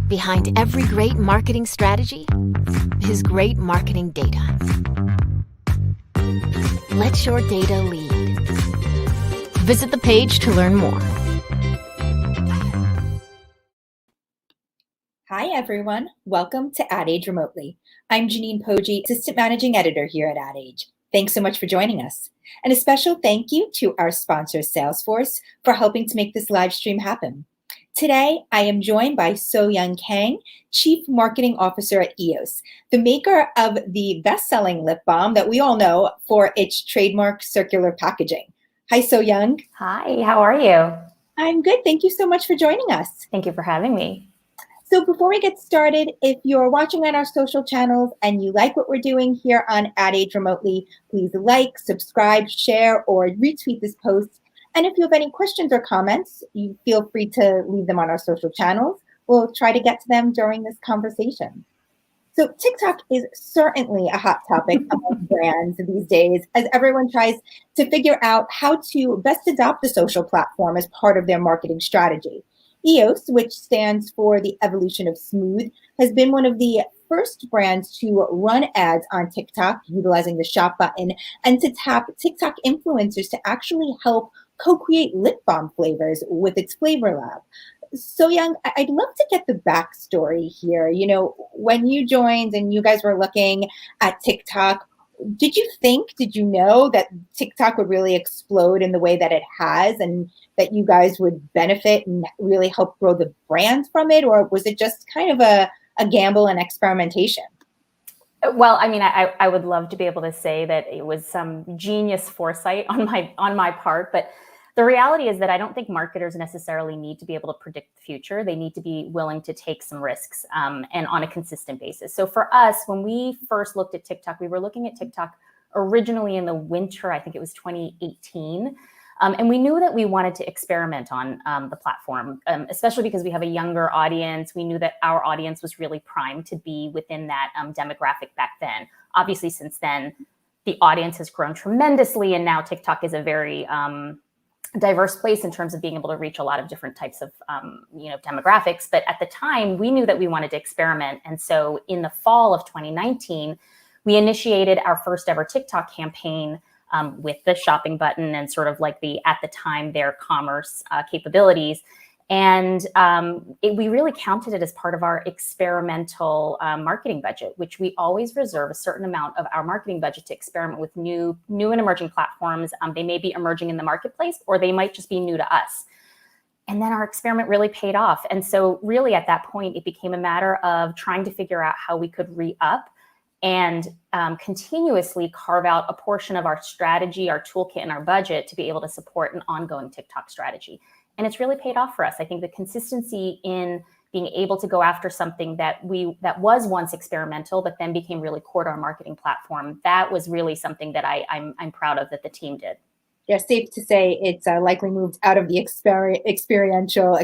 Behind every great marketing strategy is great marketing data. Let your data lead. Visit the page to learn more. Hi, everyone. Welcome to Ad Age Remotely. I'm Janine Poggi, Assistant Managing Editor here at Ad Age. Thanks so much for joining us. And a special thank you to our sponsor, Salesforce, for helping to make this live stream happen. Today, I am joined by Soyoung Kang, Chief Marketing Officer at Eos, the maker of the best-selling lip balm that we all know for its trademark circular packaging. Hi, Soyoung. Hi, how are you? I'm good. Thank you so much for joining us. Thank you for having me. So before we get started, if you're watching on our social channels and you like what we're doing here on Ad Age Remotely, please like, subscribe, share, or retweet this post. And if you have any questions or comments, you feel free to leave them on our social channels. We'll try to get to them during this conversation. So TikTok is certainly a hot topic among brands these days, as everyone tries to figure out how to best adopt the social platform as part of their marketing strategy. Eos, which stands for the evolution of smooth, has been one of the first brands to run ads on TikTok, utilizing the shop button, and to tap TikTok influencers to actually help co-create lip balm flavors with its flavor lab. Soyoung, I'd love to get the backstory here. You know, when you joined and you guys were looking at TikTok, did you know that TikTok would really explode in the way that it has and that you guys would benefit and really help grow the brand from it? Or was it just kind of a gamble and experimentation? Well, I mean, I would love to be able to say that it was some genius foresight on my part, but the reality is that I don't think marketers necessarily need to be able to predict the future. They need to be willing to take some risks and on a consistent basis. So for us, when we first looked at TikTok, we were looking at TikTok originally in the winter, I think it was 2018. And we knew that we wanted to experiment on the platform, especially because we have a younger audience. We knew that our audience was really primed to be within that demographic back then. Obviously, since then, the audience has grown tremendously, and now TikTok is a very diverse place in terms of being able to reach a lot of different types of demographics. But at the time, we knew that we wanted to experiment. And so in the fall of 2019, we initiated our first ever TikTok campaign with the shopping button and sort of like at the time, their commerce capabilities. And we really counted it as part of our experimental marketing budget, which we always reserve a certain amount of our marketing budget to experiment with new and emerging platforms. They may be emerging in the marketplace, or they might just be new to us. And then our experiment really paid off. And so really at that point, it became a matter of trying to figure out how we could re-up and continuously carve out a portion of our strategy, our toolkit, and our budget to be able to support an ongoing TikTok strategy. And it's really paid off for us. I think the consistency in being able to go after something that was once experimental, but then became really core to our marketing platform, that was really something that I'm proud of that the team did. Yeah, safe to say it's likely moved out of the experimental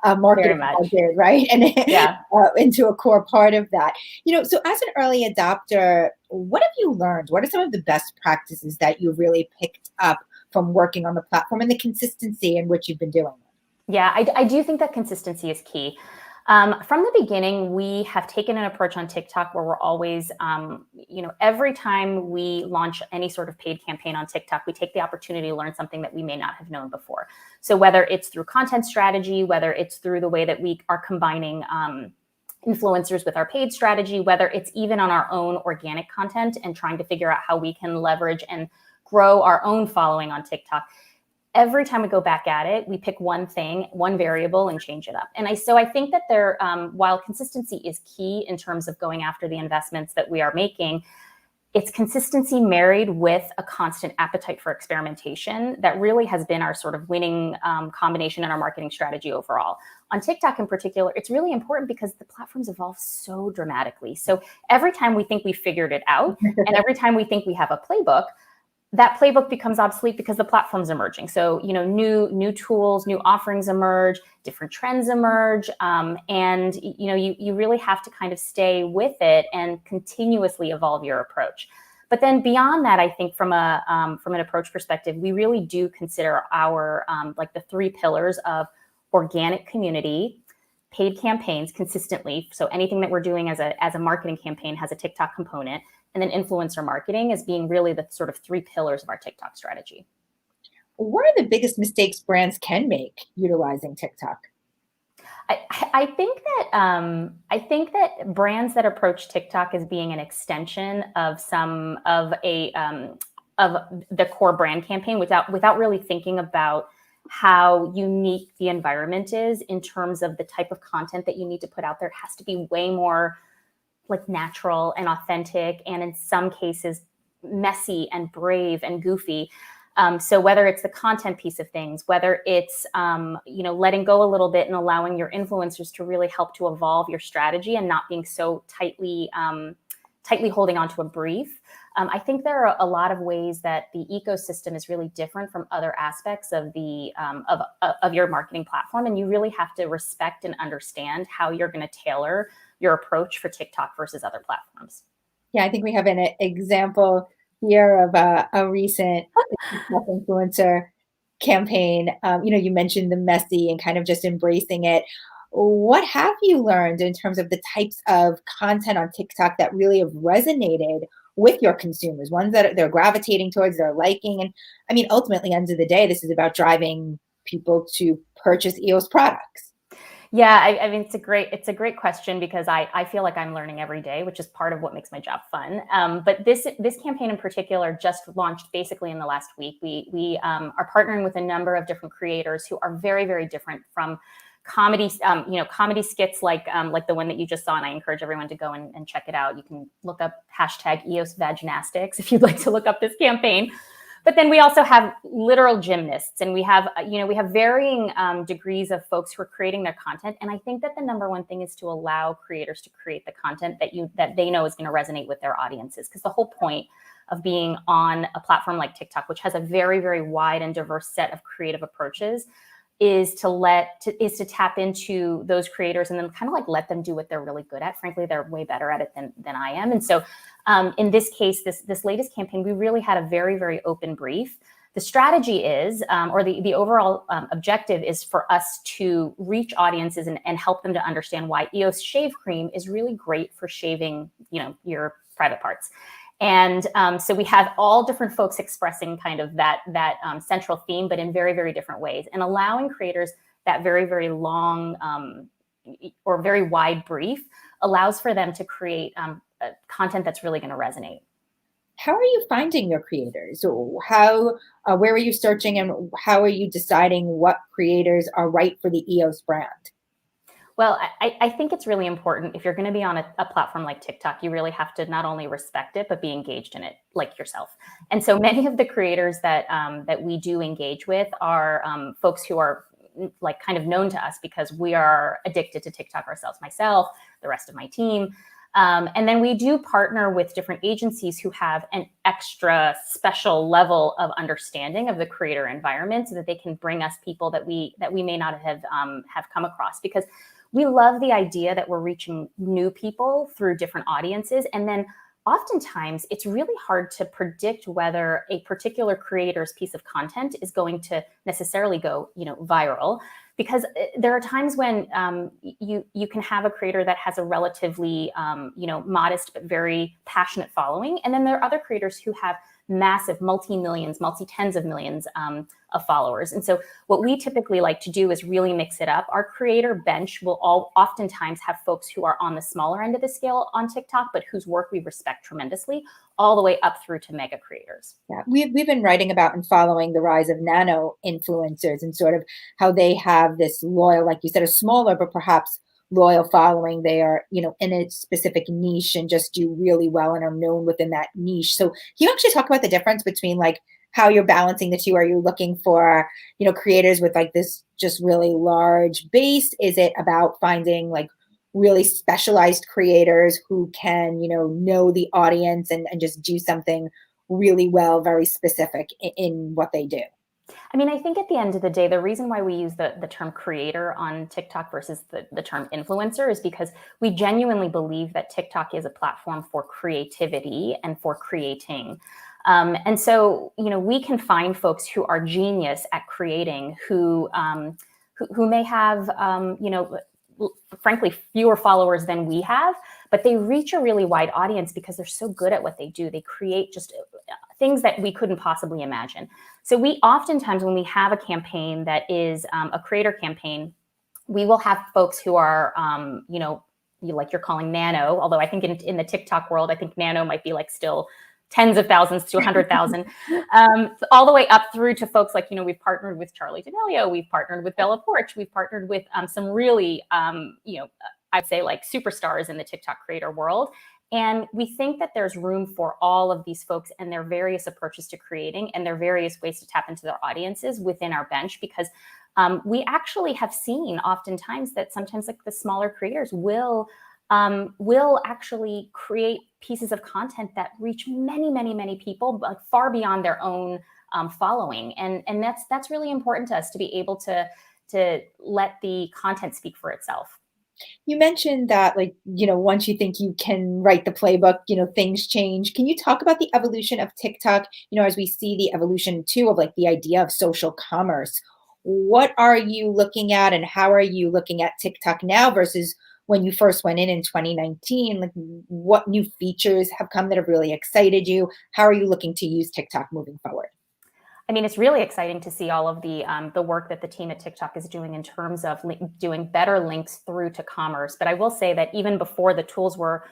marketing budget, right? And into a core part of that. So as an early adopter, what have you learned? What are some of the best practices that you really picked up from working on the platform and the consistency in which you've been doing it? Yeah, I do think that consistency is key. From the beginning, we have taken an approach on TikTok where we're always, every time we launch any sort of paid campaign on TikTok, we take the opportunity to learn something that we may not have known before. So whether it's through content strategy, whether it's through the way that we are combining influencers with our paid strategy, whether it's even on our own organic content and trying to figure out how we can leverage and grow our own following on TikTok. Every time we go back at it, we pick one thing, one variable, and change it up. And so I think that while consistency is key in terms of going after the investments that we are making, it's consistency married with a constant appetite for experimentation that really has been our sort of winning combination in our marketing strategy overall. On TikTok in particular, it's really important because the platforms evolve so dramatically. So every time we think we figured it out, and every time we think we have a playbook, that playbook becomes obsolete because the platform's emerging. So, new tools, new offerings emerge, different trends emerge. And, you really have to kind of stay with it and continuously evolve your approach. But then beyond that, I think from an approach perspective, we really do consider our like the three pillars of organic community, paid campaigns consistently. So anything that we're doing as a marketing campaign has a TikTok component, and then influencer marketing as being really the sort of three pillars of our TikTok strategy. What are the biggest mistakes brands can make utilizing TikTok? I think that brands that approach TikTok as being an extension of some of the core brand campaign without really thinking about how unique the environment is in terms of the type of content that you need to put out there. It has to be way more like natural and authentic, and in some cases messy and brave and goofy. So whether it's the content piece of things, whether it's letting go a little bit and allowing your influencers to really help to evolve your strategy and not being so tightly holding onto a brief. I think there are a lot of ways that the ecosystem is really different from other aspects of the of your marketing platform, and you really have to respect and understand how you're going to tailor your approach for TikTok versus other platforms. Yeah, I think we have an example here of a recent TikTok influencer campaign. You mentioned the messy and kind of just embracing it. What have you learned in terms of the types of content on TikTok that really have resonated with your consumers, ones that they're gravitating towards, they're liking? And I mean, ultimately, end of the day, this is about driving people to purchase EOS products. Yeah, I mean, it's a great question because I feel like I'm learning every day, which is part of what makes my job fun. But this campaign in particular just launched basically in the last week. We are partnering with a number of different creators who are very, very different from comedy, comedy skits like the one that you just saw, and I encourage everyone to go and check it out. You can look up hashtag EOS Vaginastics if you'd like to look up this campaign. But then we also have literal gymnasts, and we have varying degrees of folks who are creating their content. And I think that the number one thing is to allow creators to create the content that they know is going to resonate with their audiences. Because the whole point of being on a platform like TikTok, which has a very, very wide and diverse set of creative approaches, is to tap into those creators and then kind of like let them do what they're really good at. Frankly, they're way better at it than I am. And so in this case, this latest campaign, we really had a very, very open brief. The strategy is, or the overall objective is for us to reach audiences and help them to understand why EOS Shave Cream is really great for shaving, your private parts. And so we have all different folks expressing kind of that central theme, but in very, very different ways, and allowing creators that very, very long or very wide brief allows for them to create content that's really going to resonate. How are you finding your creators? Where are you searching, and how are you deciding what creators are right for the EOS brand? Well, I think it's really important if you're going to be on a platform like TikTok, you really have to not only respect it, but be engaged in it like yourself. And so many of the creators that we do engage with are folks who are like kind of known to us because we are addicted to TikTok ourselves, myself, the rest of my team. And then we do partner with different agencies who have an extra special level of understanding of the creator environment so that they can bring us people that we may not have come across, because we love the idea that we're reaching new people through different audiences. And then oftentimes it's really hard to predict whether a particular creator's piece of content is going to necessarily go, viral, because there are times when you can have a creator that has a relatively, modest but very passionate following. And then there are other creators who have massive multi-millions, multi-tens of millions of followers. And so what we typically like to do is really mix it up. Our creator bench will oftentimes have folks who are on the smaller end of the scale on TikTok, but whose work we respect tremendously, all the way up through to mega creators. Yeah, we've been writing about and following the rise of nano influencers and sort of how they have this loyal, like you said, a smaller but perhaps loyal following. They are, in a specific niche and just do really well and are known within that niche. So can you actually talk about the difference between like how you're balancing the two? Are you looking for, creators with like this just really large base? Is it about finding like really specialized creators who can, know the audience and just do something really well, very specific in what they do? I mean, I think at the end of the day, the reason why we use the term creator on TikTok versus the term influencer is because we genuinely believe that TikTok is a platform for creativity and for creating. And so, we can find folks who are genius at creating, who may have, frankly, fewer followers than we have, but they reach a really wide audience because they're so good at what they do. They create just things that we couldn't possibly imagine. So we oftentimes, when we have a campaign that is a creator campaign, we will have folks who are, like you're calling nano, although I think in the TikTok world, I think nano might be like still tens of thousands to 100,000, all the way up through to folks like, we've partnered with Charlie D'Amelio, we've partnered with Bella Porch, we've partnered with some really, I'd say like superstars in the TikTok creator world. And we think that there's room for all of these folks and their various approaches to creating and their various ways to tap into their audiences within our bench, because we actually have seen oftentimes that sometimes like the smaller creators will actually create pieces of content that reach many, many, many people, but far beyond their own following. And that's really important to us, to be able to let the content speak for itself. You mentioned that, like, once you think you can write the playbook, things change. Can you talk about the evolution of TikTok, as we see the evolution too of like the idea of social commerce? What are you looking at and how are you looking at TikTok now versus when you first went in 2019? Like, what new features have come that have really excited you? How are you looking to use TikTok moving forward? I mean, it's really exciting to see all of the work that the team at TikTok is doing in terms of doing better links through to commerce. But I will say that even before the tools were,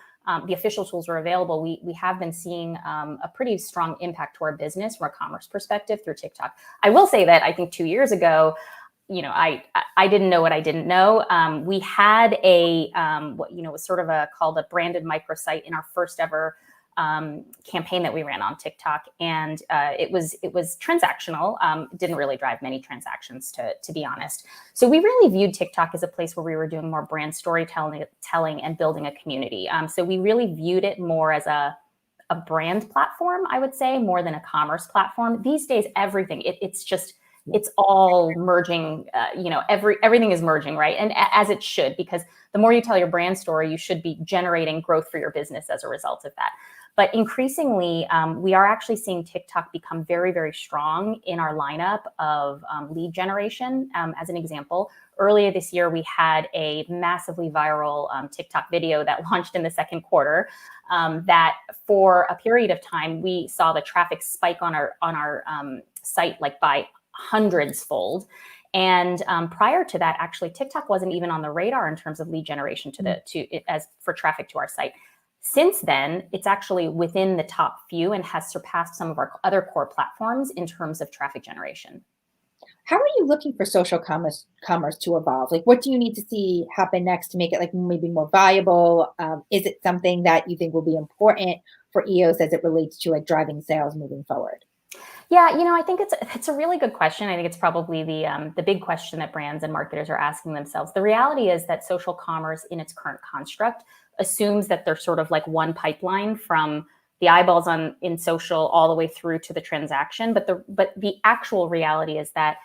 the official tools were available, we have been seeing a pretty strong impact to our business from a commerce perspective through TikTok. I will say that I think 2 years ago, I didn't know what I didn't know. We had what was sort of called a branded microsite in our first ever campaign that we ran on TikTok, and it was transactional. Didn't really drive many transactions, to be honest. So we really viewed TikTok as a place where we were doing more brand storytelling and building a community. So we really viewed it more as a brand platform, I would say, more than a commerce platform. These days, everything it's all merging. Everything is merging, right? And as it should, because the more you tell your brand story, you should be generating growth for your business as a result of that. But increasingly, we are actually seeing TikTok become very, very strong in our lineup of lead generation. As an example, earlier this year, we had a massively viral TikTok video that launched in the second quarter. That for a period of time, we saw the traffic spike on our site like by hundreds fold. And prior to that, actually, TikTok wasn't even on the radar in terms of lead generation as for traffic to our site. Since then, it's actually within the top few and has surpassed some of our other core platforms in terms of traffic generation. How are you looking for social commerce to evolve? Like, what do you need to see happen next to make it like maybe more viable? Is it something that you think will be important for EOS as it relates to like driving sales moving forward? Yeah, I think it's a really good question. I think it's probably the big question that brands and marketers are asking themselves. The reality is that social commerce in its current construct assumes that there's sort of like one pipeline from the eyeballs in social all the way through to the transaction. But the actual reality is that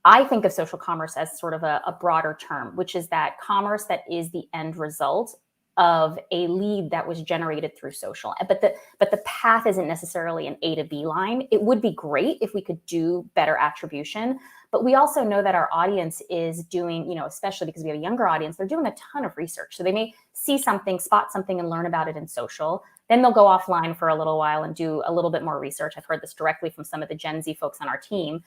I think of social commerce as sort of a broader term, which is that commerce that is the end result of a lead that was generated through social. But the path isn't necessarily an A to B line. It would be great if we could do better attribution, but we also know that our audience is doing, especially because we have a younger audience, they're doing a ton of research. So they may see something, spot something, and learn about it in social. Then they'll go offline for a little while and do a little bit more research. I've heard this directly from some of the Gen Z folks on our team.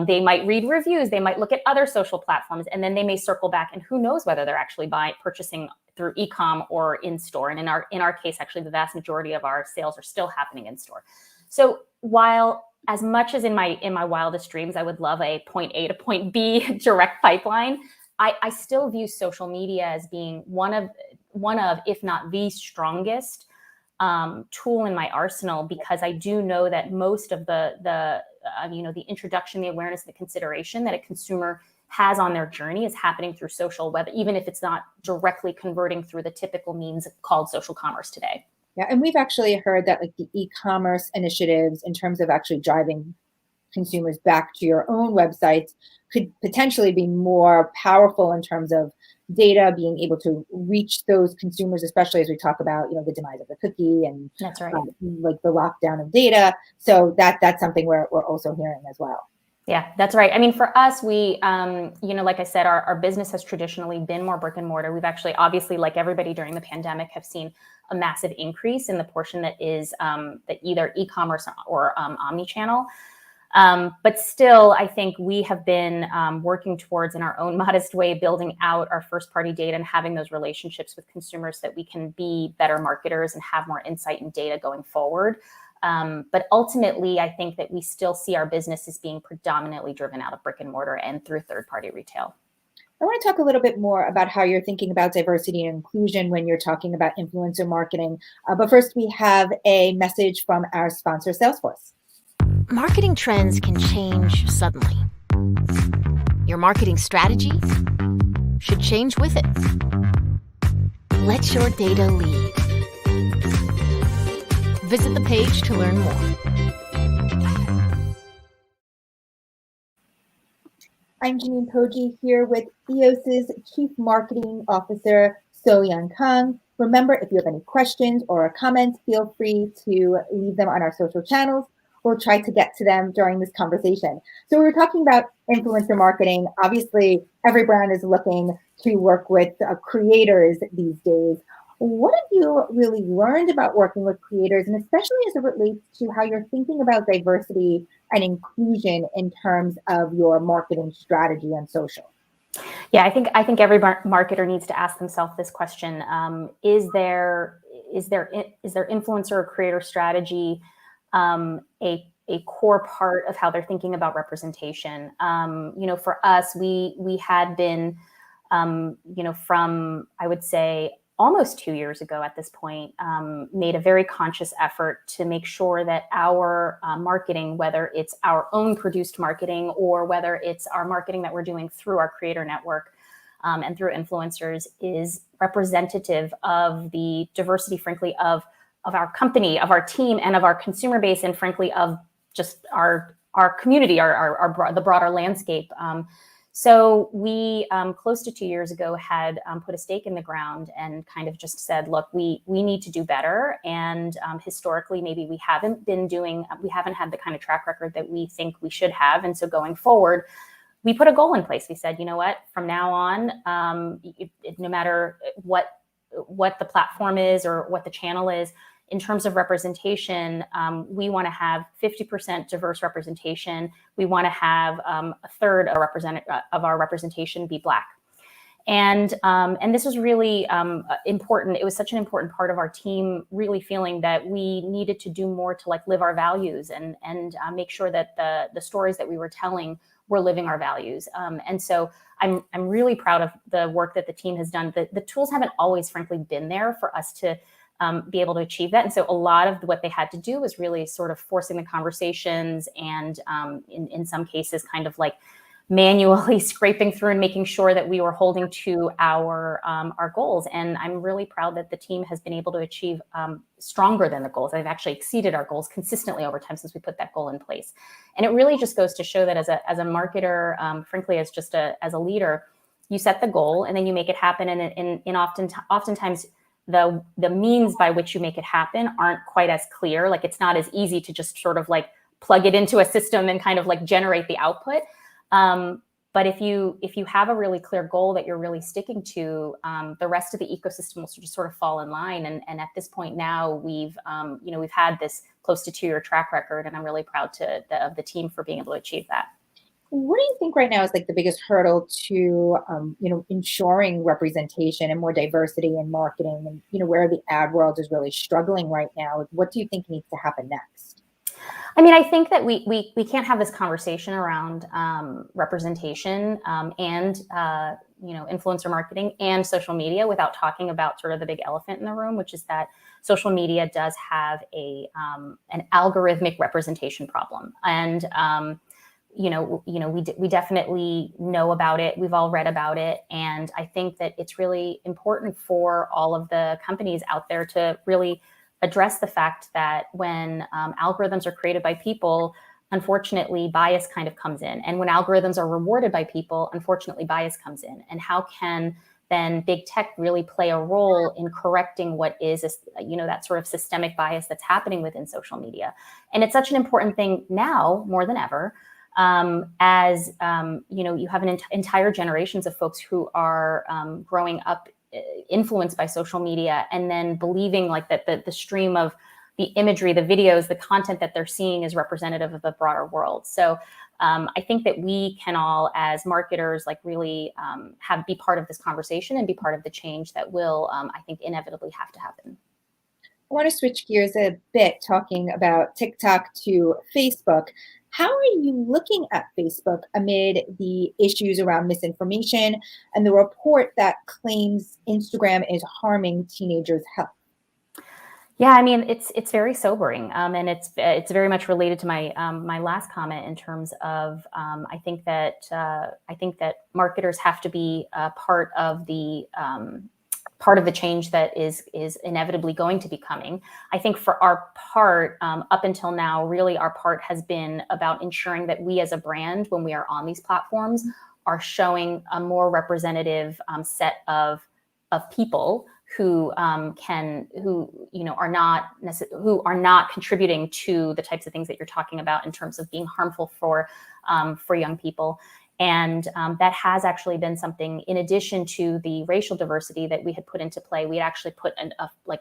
They might read reviews, they might look at other social platforms, and then they may circle back, and who knows whether they're actually purchasing through e-com or in-store. And in our case, actually, the vast majority of our sales are still happening in-store. So while as much as in my wildest dreams, I would love a point A to point B direct pipeline, I still view social media as being one of, if not the strongest tool in my arsenal, because I do know that most of the introduction, the awareness, the consideration that a consumer has on their journey is happening through social, even if it's not directly converting through the typical means called social commerce today. Yeah, and we've actually heard that like the e-commerce initiatives in terms of actually driving consumers back to your own websites could potentially be more powerful in terms of data, being able to reach those consumers, especially as we talk about, the demise of the cookie and That's right. like the lockdown of data. So that's something we're also hearing as well. Yeah, that's right. I mean, for us, we, like I said, our business has traditionally been more brick and mortar. We've actually, obviously, like everybody during the pandemic, have seen a massive increase in the portion that is that either e-commerce or omni-channel. But still, I think we have been working towards, in our own modest way, building out our first-party data and having those relationships with consumers so that we can be better marketers and have more insight and data going forward. But ultimately, I think that we still see our business as being predominantly driven out of brick and mortar and through third-party retail. I want to talk a little bit more about how you're thinking about diversity and inclusion when you're talking about influencer marketing. But first, we have a message from our sponsor, Salesforce. Marketing trends can change suddenly. Your marketing strategy should change with it. Let your data lead. Visit the page to learn more. I'm Janine Poggi here with Eos's Chief Marketing Officer, Soyoung Kang. Remember, if you have any questions or comments, feel free to leave them on our social channels. We'll try to get to them during this conversation. So we were talking about influencer marketing. Obviously, every brand is looking to work with creators these days. What have you really learned about working with creators, and especially as it relates to how you're thinking about diversity and inclusion in terms of your marketing strategy on social? Yeah, I think every marketer needs to ask themselves this question: Is their influencer or creator strategy a core part of how they're thinking about representation? For us, we had been, from, I would say, almost 2 years ago at this point, made a very conscious effort to make sure that our marketing, whether it's our own produced marketing or whether it's our marketing that we're doing through our creator network and through influencers, is representative of the diversity, frankly, of our company, of our team, and of our consumer base, and frankly, of just our community, the broader landscape. So we, close to 2 years ago, had put a stake in the ground and kind of just said, look, we need to do better. And historically, maybe we haven't had the kind of track record that we think we should have. And so going forward, we put a goal in place. We said, you know what, from now on, no matter what the platform is or what the channel is, in terms of representation, we want to have 50% diverse representation. We want to have a third of our representation be Black. And this was really important. It was such an important part of our team, really feeling that we needed to do more to live our values and make sure that the stories that we were telling were living our values. And so I'm really proud of the work that the team has done. The tools haven't always, frankly, been there for us to be able to achieve that. And so a lot of what they had to do was really sort of forcing the conversations and in some cases kind of manually scraping through and making sure that we were holding to our goals. And I'm really proud that the team has been able to achieve stronger than the goals. They've actually exceeded our goals consistently over time since we put that goal in place. And it really just goes to show that as a marketer, frankly, as a leader, you set the goal and then you make it happen. And oftentimes the means by which you make it happen aren't quite as clear. It's not as easy to just sort of plug it into a system and kind of generate the output. But if you have a really clear goal that you're really sticking to, the rest of the ecosystem will just sort of fall in line. And at this point now, we've had this close to 2-year track record, and I'm really proud of the team for being able to achieve that. What do you think right now is the biggest hurdle to, ensuring representation and more diversity in marketing, and, where the ad world is really struggling right now? What do you think needs to happen next? I mean, I think that we can't have this conversation around representation and influencer marketing and social media without talking about sort of the big elephant in the room, which is that social media does have an algorithmic representation problem. And we definitely know about it. We've all read about it. And I think that it's really important for all of the companies out there to really address the fact that when algorithms are created by people, unfortunately, bias kind of comes in. And when algorithms are rewarded by people, unfortunately, bias comes in. And how can then big tech really play a role in correcting what is, that sort of systemic bias that's happening within social media? And it's such an important thing now more than ever, as you have entire generations of folks who are growing up influenced by social media, and then believing like that the stream of the imagery, the videos, the content that they're seeing is representative of the broader world. So I think that we can all, as marketers, like really be part of this conversation and be part of the change that will, I think, inevitably have to happen. I want to switch gears a bit, talking about TikTok to Facebook. How are you looking at Facebook amid the issues around misinformation and the report that claims Instagram is harming teenagers' health? Yeah, I mean, it's very sobering, and it's very much related to my my last comment in terms of I think that marketers have to be part of the change that is inevitably going to be coming. I think for our part, up until now, really our part has been about ensuring that we as a brand, when we are on these platforms, are showing a more representative set of people who are not contributing to the types of things that you're talking about in terms of being harmful for young people. And that has actually been something, in addition to the racial diversity that we had put into play. We had actually put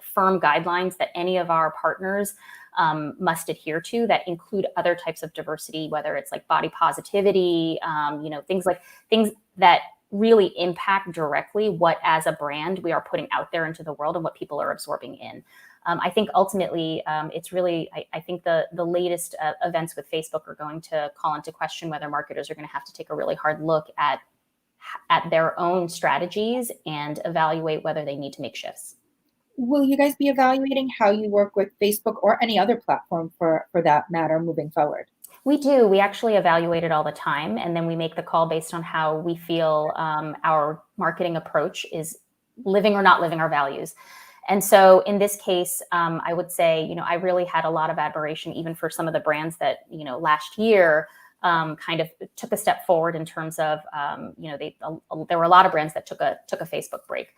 firm guidelines that any of our partners must adhere to, that include other types of diversity, whether it's like body positivity, things that really impact directly what, as a brand, we are putting out there into the world and what people are absorbing in. I think ultimately, it's really, I think the latest events with Facebook are going to call into question whether marketers are going to have to take a really hard look at their own strategies and evaluate whether they need to make shifts. Will you guys be evaluating how you work with Facebook or any other platform for that matter moving forward? We do. We actually evaluate it all the time, and then we make the call based on how we feel our marketing approach is living or not living our values. And so in this case, I would say, I really had a lot of admiration even for some of the brands that, last year kind of took a step forward in terms of, there were a lot of brands that took a Facebook break.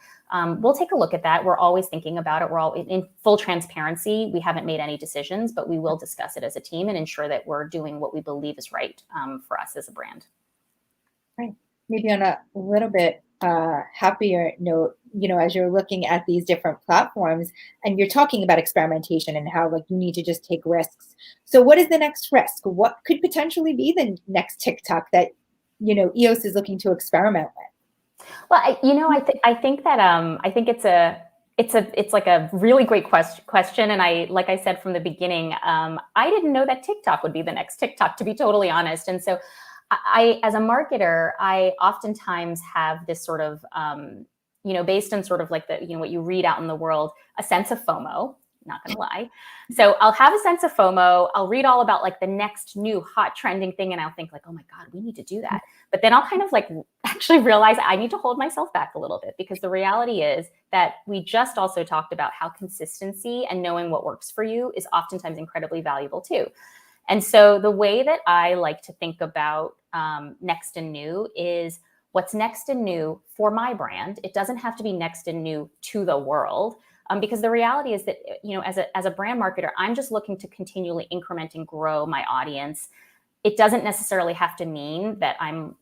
We'll take a look at that. We're always thinking about it. We're all in full transparency. We haven't made any decisions, but we will discuss it as a team and ensure that we're doing what we believe is right for us as a brand. Right. Maybe on a little bit happier note, as you're looking at these different platforms and you're talking about experimentation and how you need to just take risks. So what is the next risk? What could potentially be the next TikTok that, EOS is looking to experiment with? Well, I think it's like a really great question. And like I said from the beginning, I didn't know that TikTok would be the next TikTok, to be totally honest. And so I, as a marketer, I oftentimes have this sort of, based on sort of like what you read out in the world, a sense of FOMO, not gonna lie. So I'll have a sense of FOMO. I'll read all about the next new hot trending thing. And I'll think oh my God, we need to do that. But then I'll kind of actually realize I need to hold myself back a little bit, because the reality is that we just also talked about how consistency and knowing what works for you is oftentimes incredibly valuable too. And so the way that I like to think about next and new is what's next and new for my brand. It doesn't have to be next and new to the world, because the reality is that, as a brand marketer, I'm just looking to continually increment and grow my audience. It doesn't necessarily have to mean that I'm,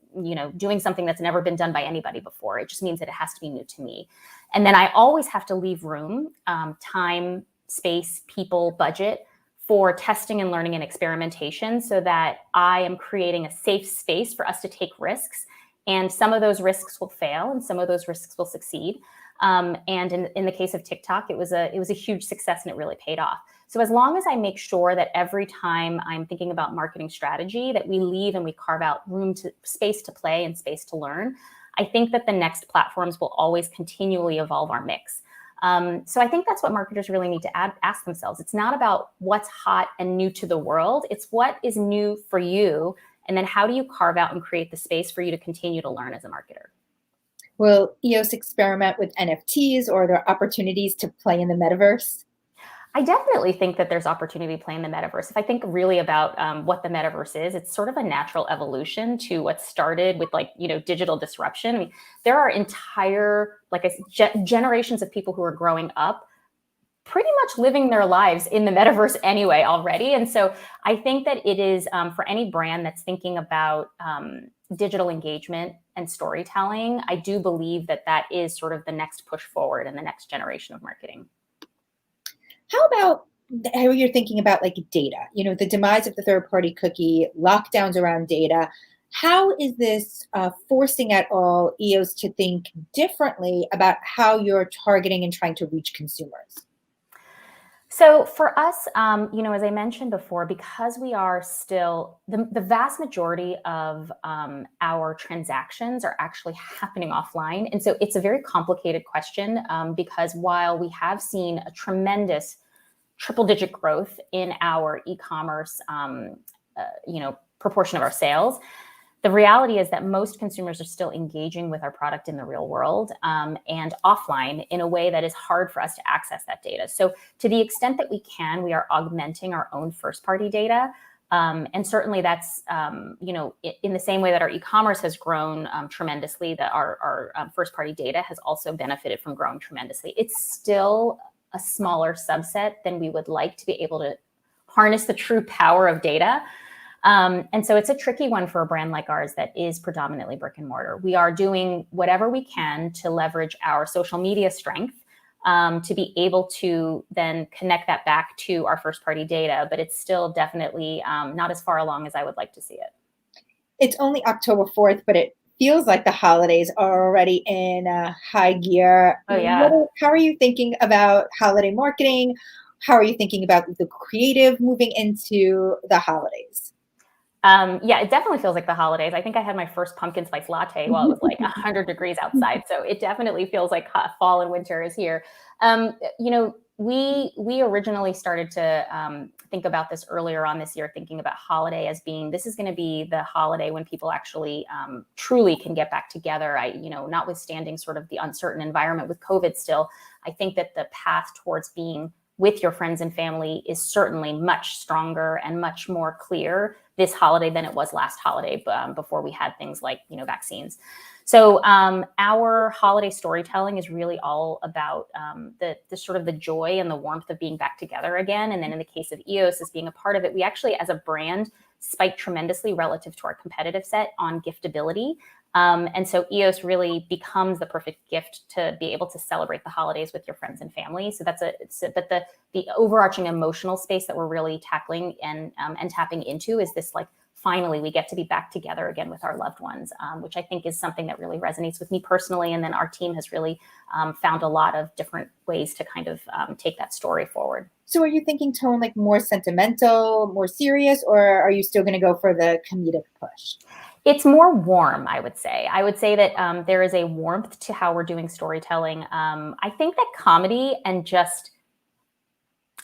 doing something that's never been done by anybody before. It just means that it has to be new to me. And then I always have to leave room, time, space, people, budget for testing and learning and experimentation, so that I am creating a safe space for us to take risks. And some of those risks will fail and some of those risks will succeed. And in the case of TikTok, it was a huge success and it really paid off. So as long as I make sure that every time I'm thinking about marketing strategy, that we leave and we carve out space to play and space to learn, I think that the next platforms will always continually evolve our mix. So I think that's what marketers really need to ask themselves. It's not about what's hot and new to the world. It's what is new for you. And then how do you carve out and create the space for you to continue to learn as a marketer? Will EOS experiment with NFTs, or are there opportunities to play in the metaverse? I definitely think that there's opportunity to play in the metaverse. If I think really about what the metaverse is, it's sort of a natural evolution to what started with digital disruption. I mean, there are entire, like I said, generations of people who are growing up pretty much living their lives in the metaverse anyway already. And so I think that it is for any brand that's thinking about digital engagement and storytelling, I do believe that that is sort of the next push forward in the next generation of marketing. How about how you're thinking about like data, the demise of the third party cookie, lockdowns around data? How is this forcing at all EOS to think differently about how you're targeting and trying to reach consumers? So for us, as I mentioned before, because we are still the vast majority of our transactions are actually happening offline. And so it's a very complicated question because while we have seen a tremendous triple-digit growth in our e-commerce, proportion of our sales, the reality is that most consumers are still engaging with our product in the real world and offline in a way that is hard for us to access that data. So to the extent that we can, we are augmenting our own first-party data. And certainly that's, in the same way that our e-commerce has grown tremendously, that our first-party data has also benefited from growing tremendously. It's still a smaller subset than we would like to be able to harness the true power of data. And so it's a tricky one for a brand like ours that is predominantly brick and mortar. We are doing whatever we can to leverage our social media strength to be able to then connect that back to our first party data, but it's still definitely not as far along as I would like to see it. It's only October 4th, but it feels like the holidays are already in high gear. Oh, yeah. How are you thinking about holiday marketing? How are you thinking about the creative moving into the holidays? Yeah, it definitely feels like the holidays. I think I had my first pumpkin spice latte while it was like 100 degrees outside. So it definitely feels like fall and winter is here. We originally started to think about this earlier on this year, thinking about holiday as being, this is going to be the holiday when people actually truly can get back together. Notwithstanding sort of the uncertain environment with COVID still, I think that the path towards being with your friends and family is certainly much stronger and much more clear this holiday than it was last holiday before we had things like, vaccines. So our holiday storytelling is really all about the sort of the joy and the warmth of being back together again. And then in the case of EOS as being a part of it, we actually, as a brand, spiked tremendously relative to our competitive set on giftability. And so EOS really becomes the perfect gift to be able to celebrate the holidays with your friends and family. So but the overarching emotional space that we're really tackling and tapping into is this, like, finally we get to be back together again with our loved ones, which I think is something that really resonates with me personally. And then our team has really found a lot of different ways to kind of take that story forward. So are you thinking tone like more sentimental, more serious, or are you still going to go for the comedic push? It's more warm, I would say. I would say that there is a warmth to how we're doing storytelling. I think that comedy and just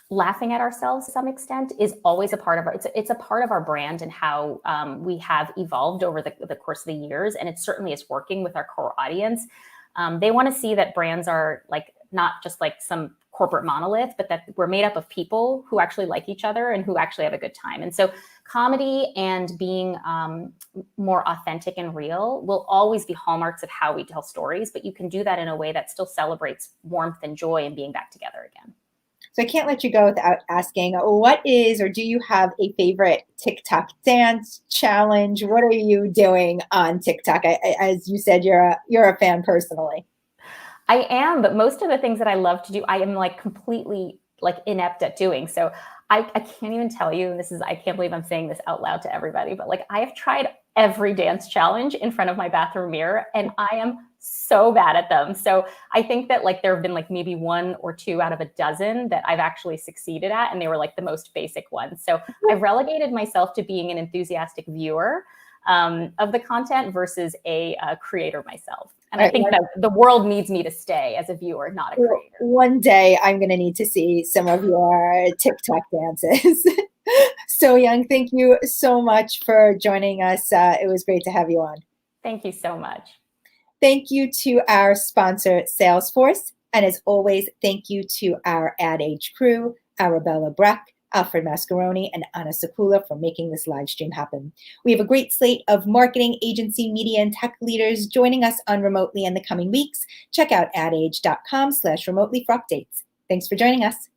laughing at ourselves to some extent is always a part of it's a part of our brand and how we have evolved over the course of the years. And it certainly is working with our core audience. They want to see that brands are like not just like some corporate monolith, but that we're made up of people who actually like each other and who actually have a good time. And so comedy and being more authentic and real will always be hallmarks of how we tell stories, but you can do that in a way that still celebrates warmth and joy and being back together again. So I can't let you go without asking, what is, or do you have a favorite TikTok dance challenge? What are you doing on TikTok? As you said, you're a fan personally. I am, but most of the things that I love to do, I am like completely like inept at doing. So I can't even tell you, I can't believe I'm saying this out loud to everybody, but like I have tried every dance challenge in front of my bathroom mirror and I am so bad at them. So I think that like there have been like maybe 1 or 2 out of a dozen that I've actually succeeded at, and they were like the most basic ones. So I've relegated myself to being an enthusiastic viewer of the content versus a creator myself. And I think that the world needs me to stay as a viewer, not a creator. One day I'm going to need to see some of your TikTok dances. Soyoung, thank you so much for joining us. It was great to have you on. Thank you so much. Thank you to our sponsor, Salesforce. And as always, thank you to our Ad Age crew. Arabella Breck, Alfred Mascaroni, and Anna Sakula for making this live stream happen. We have a great slate of marketing, agency, media, and tech leaders joining us on Remotely in the coming weeks. Check out adage.com/remotely for updates. Thanks for joining us.